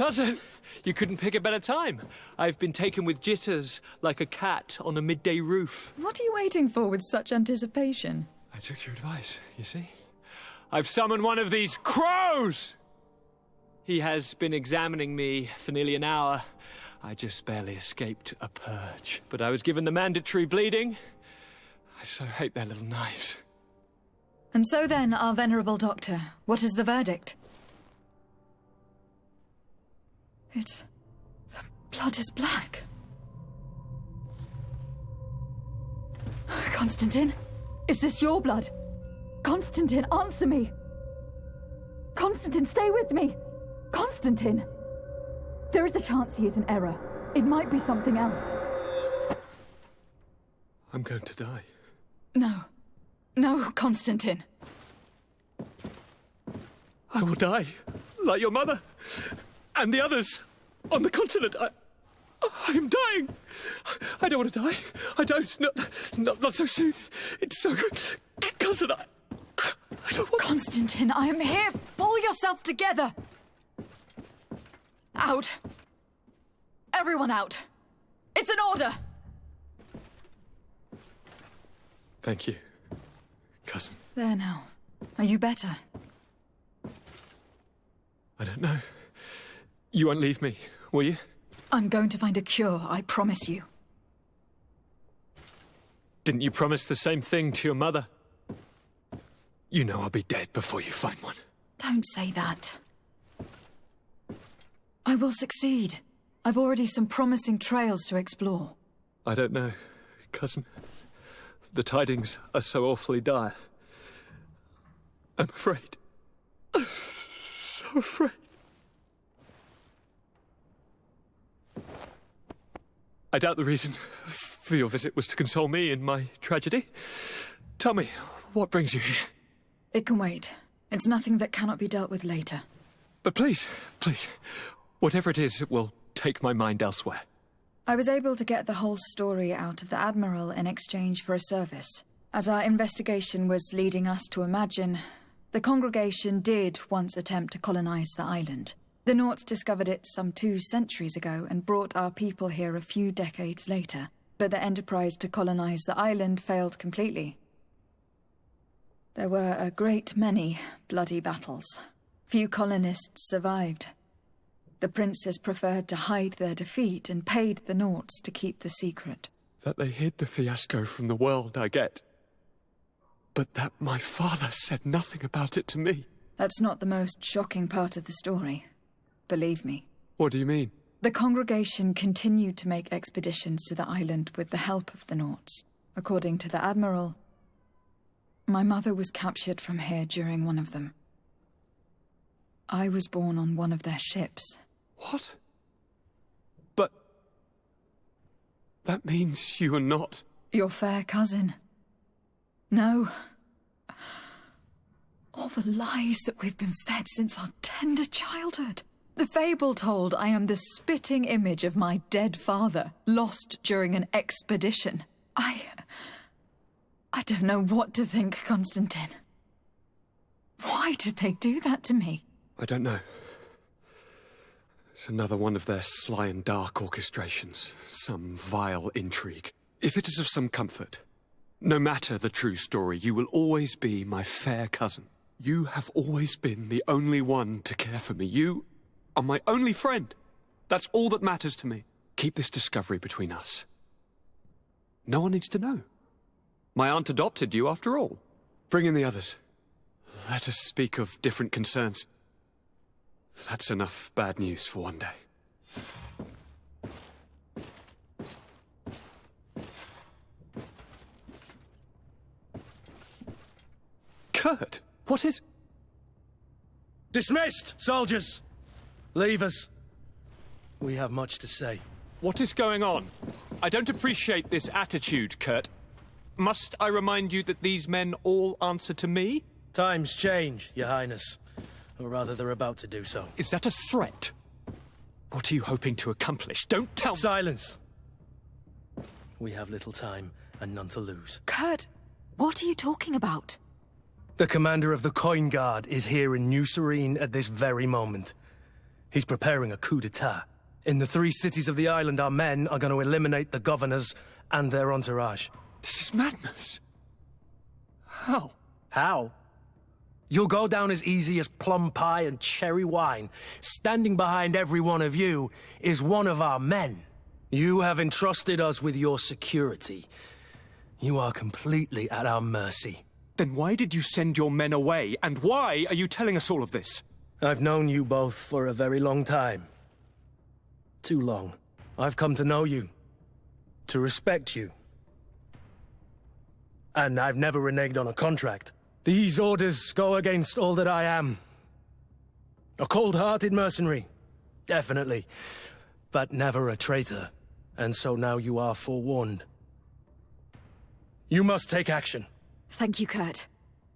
Cousin, you couldn't pick a better time. I've been taken with jitters like a cat on a midday roof. What are you waiting for with such anticipation? I took your advice, you see. I've summoned one of these crows! He has been examining me for nearly an hour. I just barely escaped a purge. But I was given the mandatory bleeding. I so hate their little knives. And so then, our venerable doctor, what is the verdict? The blood is black. Constantin, is this your blood? Constantin, answer me! Constantin, stay with me! Constantin! There is a chance he is in error. It might be something else. I'm going to die. No. No, Constantin. I will die, like your mother, and the others on the continent. I'm dying. I don't want to die. I don't. Not so soon. It's so good. Cousin, I don't want... Constantin, I am here. Pull yourself together. Out. Everyone out. It's an order. Thank you, cousin. There now. Are you better? I don't know. You won't leave me, will you? I'm going to find a cure, I promise you. Didn't you promise the same thing to your mother? You know I'll be dead before you find one. Don't say that. I will succeed. I've already some promising trails to explore. I don't know, cousin. The tidings are so awfully dire. I'm afraid. I'm so afraid. I doubt the reason for your visit was to console me in my tragedy. Tell me, what brings you here? It can wait. It's nothing that cannot be dealt with later. But please, whatever it is, it will take my mind elsewhere. I was able to get the whole story out of the Admiral in exchange for a service. As our investigation was leading us to imagine, the congregation did once attempt to colonize the island. The Nauts discovered it some 2 centuries ago and brought our people here a few decades later. But the enterprise to colonize the island failed completely. There were a great many bloody battles. Few colonists survived. The princes preferred to hide their defeat and paid the Nauts to keep the secret. That they hid the fiasco from the world, I get. But that my father said nothing about it to me. That's not the most shocking part of the story. Believe me. What do you mean? The congregation continued to make expeditions to the island with the help of the Nauts. According to the Admiral, my mother was captured from here during one of them. I was born on one of their ships. What? But... that means you are not... your fair cousin. No. All the lies that we've been fed since our tender childhood. The fable told I am the spitting image of my dead father, lost during an expedition. I don't know what to think, Constantin. Why did they do that to me? I don't know. It's another one of their sly and dark orchestrations. Some vile intrigue. If it is of some comfort, no matter the true story, you will always be my fair cousin. You have always been the only one to care for me. You are my only friend. That's all that matters to me. Keep this discovery between us. No one needs to know. My aunt adopted you after all. Bring in the others. Let us speak of different concerns. That's enough bad news for one day. Kurt, what is... Dismissed, soldiers! Leave us. We have much to say. What is going on? I don't appreciate this attitude, Kurt. Must I remind you that these men all answer to me? Times change, Your Highness. Or rather, they're about to do so. Is that a threat? What are you hoping to accomplish? Don't tell me... Silence! We have little time and none to lose. Kurt, what are you talking about? The commander of the Coin Guard is here in New Serene at this very moment. He's preparing a coup d'etat. In the 3 cities of the island, our men are going to eliminate the governors and their entourage. This is madness. How? How? You'll go down as easy as plum pie and cherry wine. Standing behind every one of you is one of our men. You have entrusted us with your security. You are completely at our mercy. Then why did you send your men away? And why are you telling us all of this? I've known you both for a very long time. Too long. I've come to know you. To respect you. And I've never reneged on a contract. These orders go against all that I am. A cold-hearted mercenary. Definitely. But never a traitor. And so now you are forewarned. You must take action. Thank you, Kurt.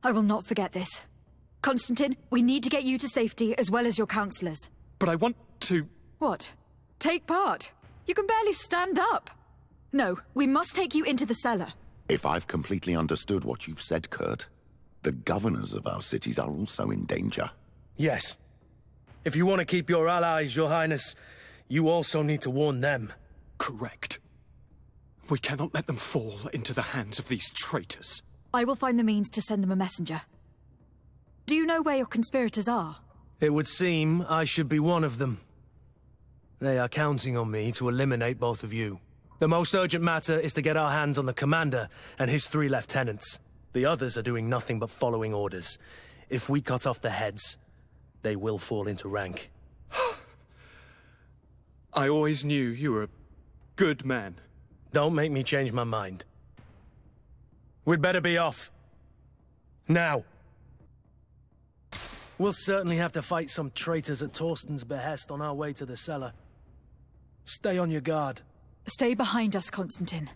I will not forget this. Constantin, we need to get you to safety as well as your counselors. But I want to... What? Take part? You can barely stand up. No, we must take you into the cellar. If I've completely understood what you've said, Kurt, the governors of our cities are also in danger. Yes. If you want to keep your allies, Your Highness, you also need to warn them. Correct. We cannot let them fall into the hands of these traitors. I will find the means to send them a messenger. Do you know where your conspirators are? It would seem I should be one of them. They are counting on me to eliminate both of you. The most urgent matter is to get our hands on the commander and his 3 lieutenants. The others are doing nothing but following orders. If we cut off their heads, they will fall into rank. I always knew you were a good man. Don't make me change my mind. We'd better be off. Now. We'll certainly have to fight some traitors at Torsten's behest on our way to the cellar. Stay on your guard. Stay behind us, Constantin.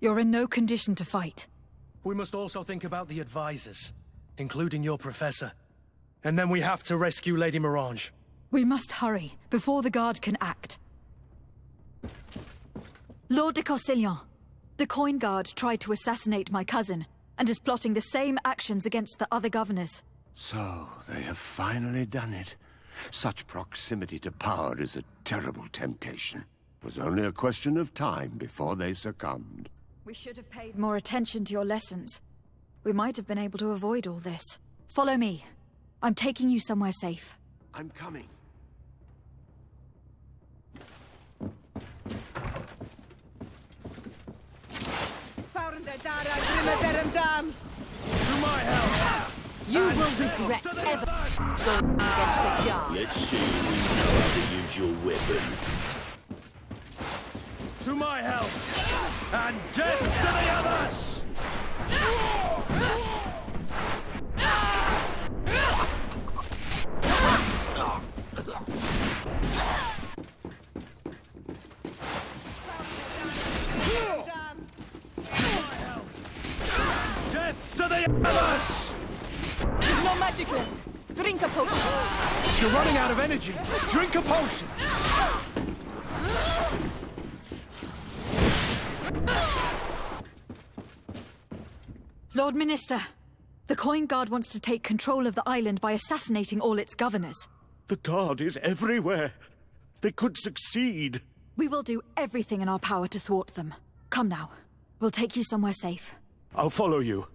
You're in no condition to fight. We must also think about the advisors, including your professor. And then we have to rescue Lady Mirange. We must hurry, before the guard can act. Lord de Castillon, the coin guard tried to assassinate my cousin, and is plotting the same actions against the other governors. So, they have finally done it. Such proximity to power is a terrible temptation. It was only a question of time before they succumbed. We should have paid more attention to your lessons. We might have been able to avoid all this. Follow me. I'm taking you somewhere safe. I'm coming. To my help! You will regret ever going against the jar. Let's see if you know how to use your weapon. To my help! And death to the others! Death to the others! No magic left. Drink a potion. You're running out of energy. Drink a potion. Lord Minister, the coin guard wants to take control of the island by assassinating all its governors. The guard is everywhere. They could succeed. We will do everything in our power to thwart them. Come now. We'll take you somewhere safe. I'll follow you.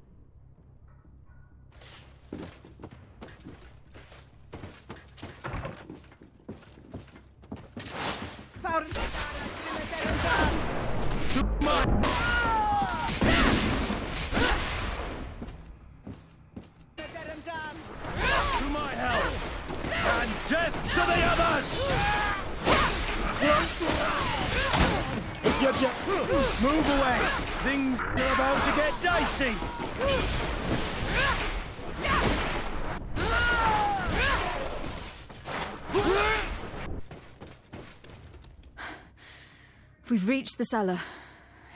To my... To my help! And death to the others! If you just move away, things are about to get dicey. We've reached the cellar.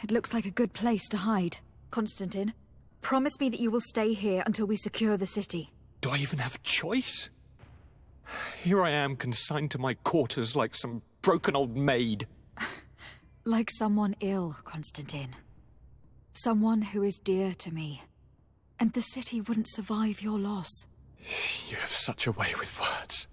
It looks like a good place to hide. Constantin, promise me that you will stay here until we secure the city. Do I even have a choice? Here I am, consigned to my quarters like some broken old maid. Like someone ill, Constantin. Someone who is dear to me. And the city wouldn't survive your loss. You have such a way with words.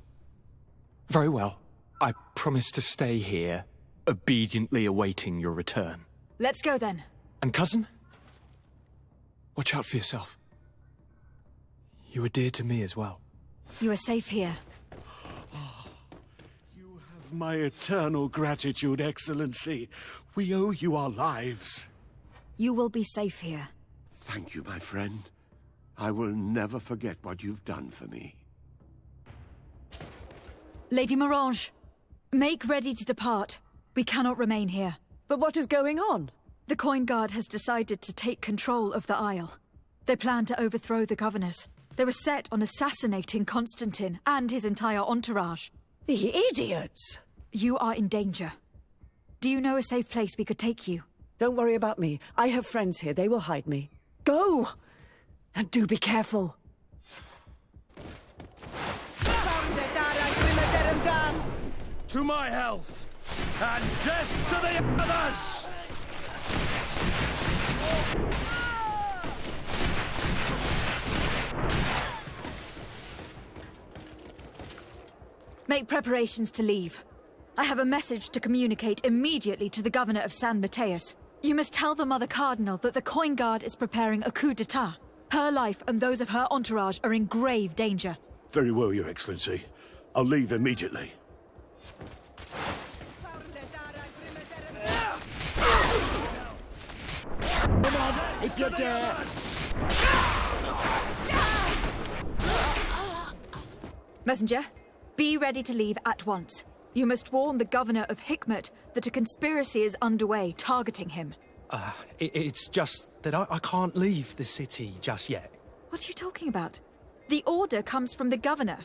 Very well. I promise to stay here, obediently awaiting your return. Let's go then. And cousin? Watch out for yourself. You are dear to me as well. You are safe here. You have my eternal gratitude, Excellency. We owe you our lives. You will be safe here. Thank you, my friend. I will never forget what you've done for me. Lady Morange, make ready to depart. We cannot remain here. But what is going on? The Coin Guard has decided to take control of the Isle. They plan to overthrow the governors. They were set on assassinating Constatin and his entire entourage. The idiots! You are in danger. Do you know a safe place we could take you? Don't worry about me. I have friends here. They will hide me. Go! And do be careful. To my health, and death to the others! Make preparations to leave. I have a message to communicate immediately to the governor of San Mateus. You must tell the Mother Cardinal that the Coin Guard is preparing a coup d'etat. Her life and those of her entourage are in grave danger. Very well, Your Excellency. I'll leave immediately. Come on, if you dare! Messenger, be ready to leave at once. You must warn the governor of Hikmet that a conspiracy is underway targeting him. It's just that I can't leave the city just yet. What are you talking about? The order comes from the governor.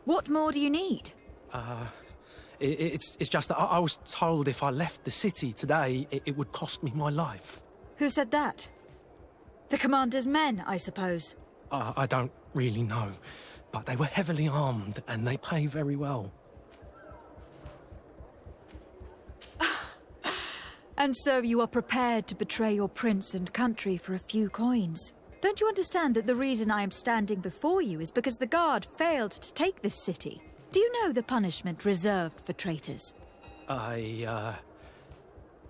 What more do you need? It's just that I was told if I left the city today, it would cost me my life. Who said that? The commander's men, I suppose. I don't really know, but they were heavily armed and they pay very well. And so you are prepared to betray your prince and country for a few coins. Don't you understand that the reason I am standing before you is because the guard failed to take this city? Do you know the punishment reserved for traitors?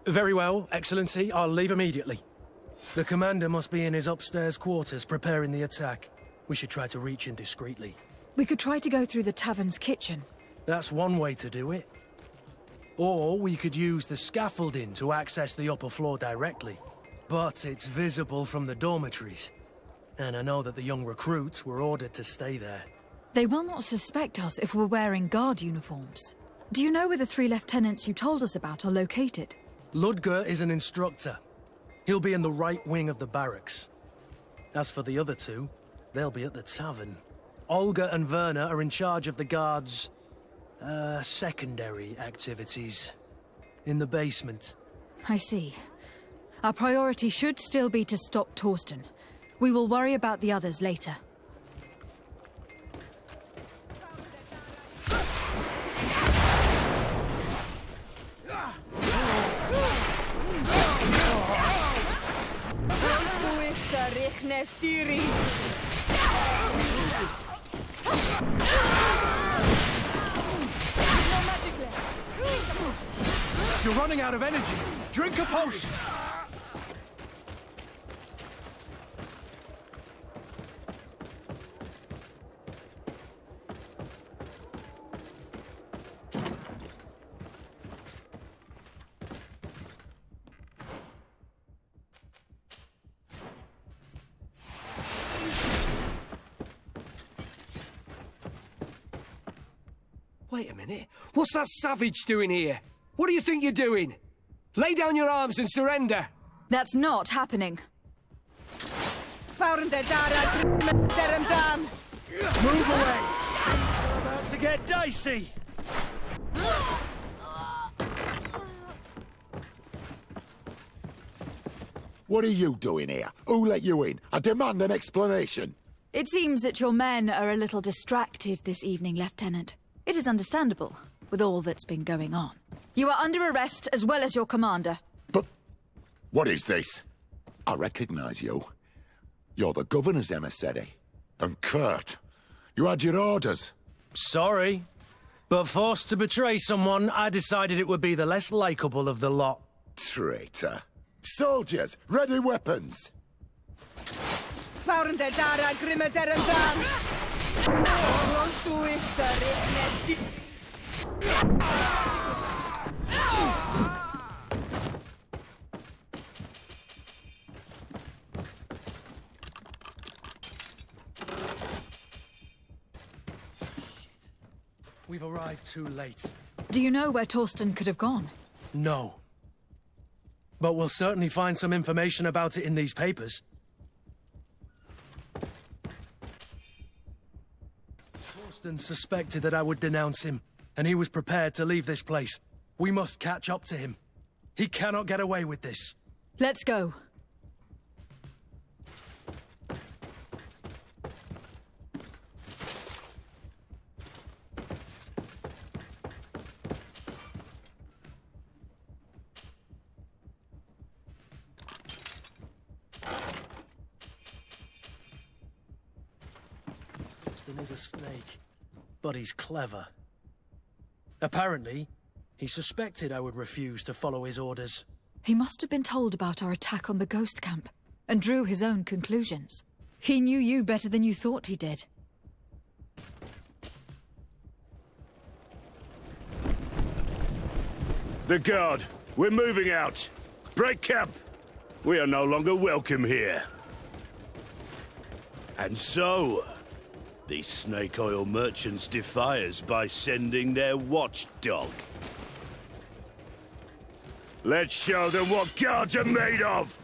Very well, Excellency. I'll leave immediately. The commander must be in his upstairs quarters preparing the attack. We should try to reach him discreetly. We could try to go through the tavern's kitchen. That's one way to do it. Or we could use the scaffolding to access the upper floor directly. But it's visible from the dormitories. And I know that the young recruits were ordered to stay there. They will not suspect us if we're wearing guard uniforms. Do you know where the 3 lieutenants you told us about are located? Ludger is an instructor. He'll be in the right wing of the barracks. As for the other 2, they'll be at the tavern. Olga and Werner are in charge of the guards' secondary activities. In the basement. I see. Our priority should still be to stop Torsten. We will worry about the others later. You're running out of energy. Drink a potion. Wait a minute. What's that savage doing here? What do you think you're doing? Lay down your arms and surrender. That's not happening. Move away. We're about to get dicey. What are you doing here? Who let you in? I demand an explanation. It seems that your men are a little distracted this evening, Lieutenant. It is understandable, with all that's been going on. You are under arrest, as well as your commander. But what is this? I recognize you. You're the governor's emissary. And Kurt, you had your orders. Sorry. But forced to betray someone, I decided it would be the less likable of the lot. Traitor. Soldiers, ready weapons! We've arrived too late. Do you know where Torsten could have gone? No. But we'll certainly find some information about it in these papers. Torsten suspected that I would denounce him, and he was prepared to leave this place. We must catch up to him. He cannot get away with this. Let's go. Torsten is a snake, but he's clever. Apparently, he suspected I would refuse to follow his orders. He must have been told about our attack on the ghost camp, and drew his own conclusions. He knew you better than you thought he did. The guard, we're moving out. Break camp. We are no longer welcome here. And so, these snake oil merchants defy us by sending their watchdog. Let's show them what guards are made of!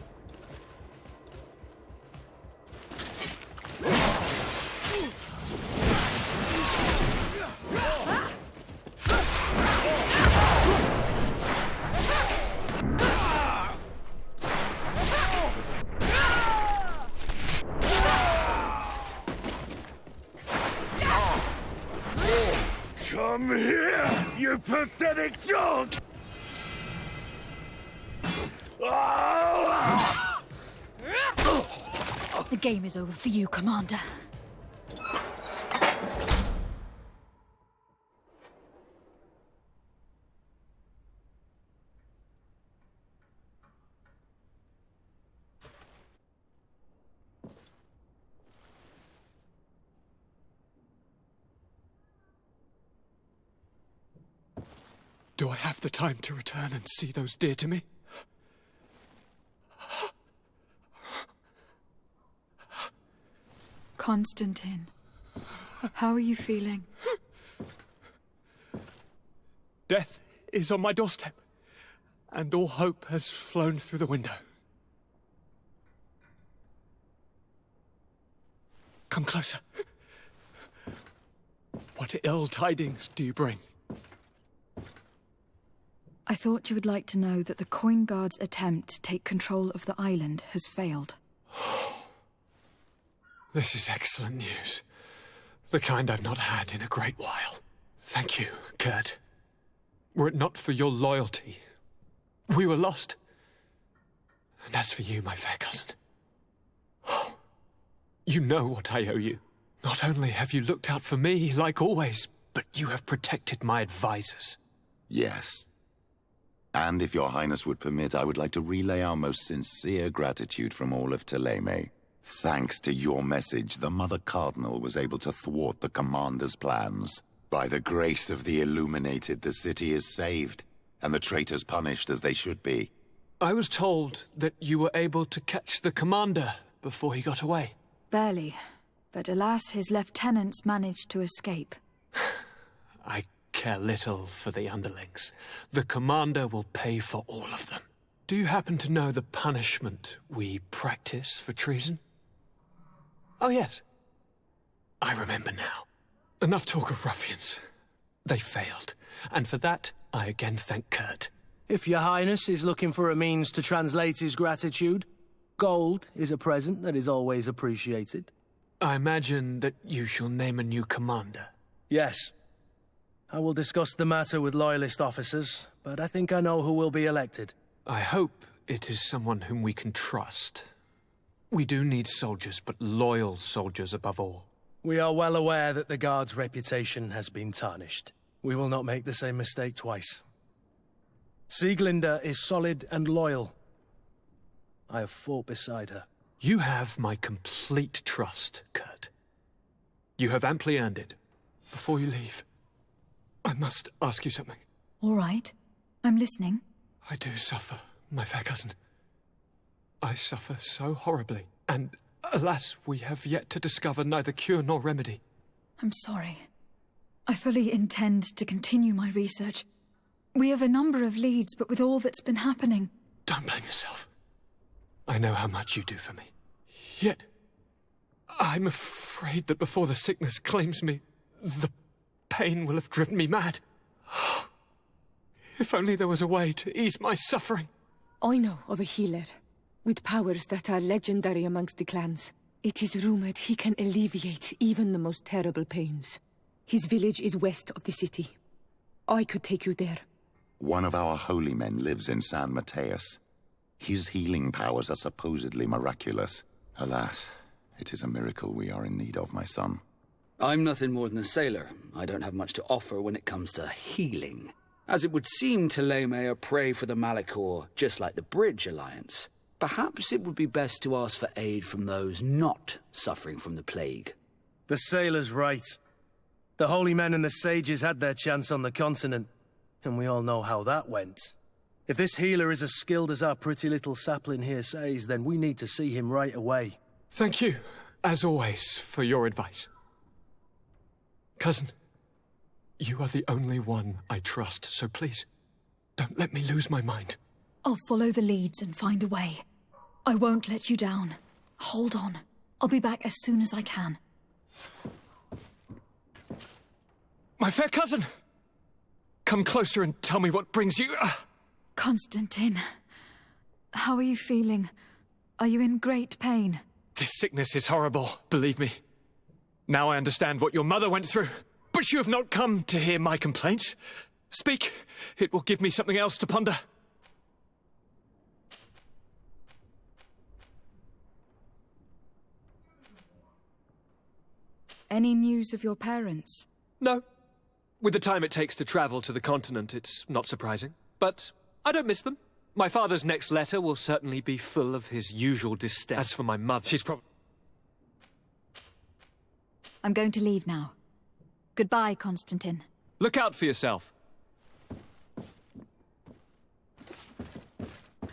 Come here, you pathetic dog! The game is over for you, Commander. Do I have the time to return and see those dear to me? Constatin, how are you feeling? Death is on my doorstep, and all hope has flown through the window. Come closer. What ill tidings do you bring? I thought you would like to know that the Coin Guard's attempt to take control of the island has failed. This is excellent news. The kind I've not had in a great while. Thank you, Kurt. Were it not for your loyalty, we were lost. And as for you, my fair cousin, you know what I owe you. Not only have you looked out for me, like always, but you have protected my advisors. Yes. And if your highness would permit, I would like to relay our most sincere gratitude from all of Thélème. Thanks to your message, the Mother Cardinal was able to thwart the Commander's plans. By the grace of the Illuminated, the city is saved, and the traitors punished as they should be. I was told that you were able to catch the Commander before he got away. Barely, but alas, his lieutenants managed to escape. I care little for the underlings. The Commander will pay for all of them. Do you happen to know the punishment we practice for treason? Oh, yes. I remember now. Enough talk of ruffians. They failed, and for that, I again thank Kurt. If your highness is looking for a means to translate his gratitude, gold is a present that is always appreciated. I imagine that you shall name a new commander. Yes. I will discuss the matter with loyalist officers, but I think I know who will be elected. I hope it is someone whom we can trust. We do need soldiers, but loyal soldiers above all. We are well aware that the Guard's reputation has been tarnished. We will not make the same mistake twice. Sieglinde is solid and loyal. I have fought beside her. You have my complete trust, Kurt. You have amply earned it. Before you leave, I must ask you something. All right. I'm listening. I do suffer, my fair cousin. I suffer so horribly, and alas, we have yet to discover neither cure nor remedy. I'm sorry. I fully intend to continue my research. We have a number of leads, but with all that's been happening... Don't blame yourself. I know how much you do for me. Yet, I'm afraid that before the sickness claims me, the pain will have driven me mad. If only there was a way to ease my suffering. I know of a healer, with powers that are legendary amongst the clans. It is rumored he can alleviate even the most terrible pains. His village is west of the city. I could take you there. One of our holy men lives in San Mateus. His healing powers are supposedly miraculous. Alas, it is a miracle we are in need of, my son. I'm nothing more than a sailor. I don't have much to offer when it comes to healing. As it would seem Thélème are prey for the Malachor, just like the Bridge Alliance. Perhaps it would be best to ask for aid from those not suffering from the plague. The sailor's right. The holy men and the sages had their chance on the continent, and we all know how that went. If this healer is as skilled as our pretty little sapling here says, then we need to see him right away. Thank you, as always, for your advice. Cousin, you are the only one I trust, so please, don't let me lose my mind. I'll follow the leads and find a way. I won't let you down. Hold on. I'll be back as soon as I can. My fair cousin! Come closer and tell me what brings you... Constatin, how are you feeling? Are you in great pain? This sickness is horrible, believe me. Now I understand what your mother went through. But you have not come to hear my complaints. Speak. It will give me something else to ponder. Any news of your parents? No. With the time it takes to travel to the continent, it's not surprising. But I don't miss them. My father's next letter will certainly be full of his usual disdain. As for my mother, she's probably... I'm going to leave now. Goodbye, Constatin. Look out for yourself.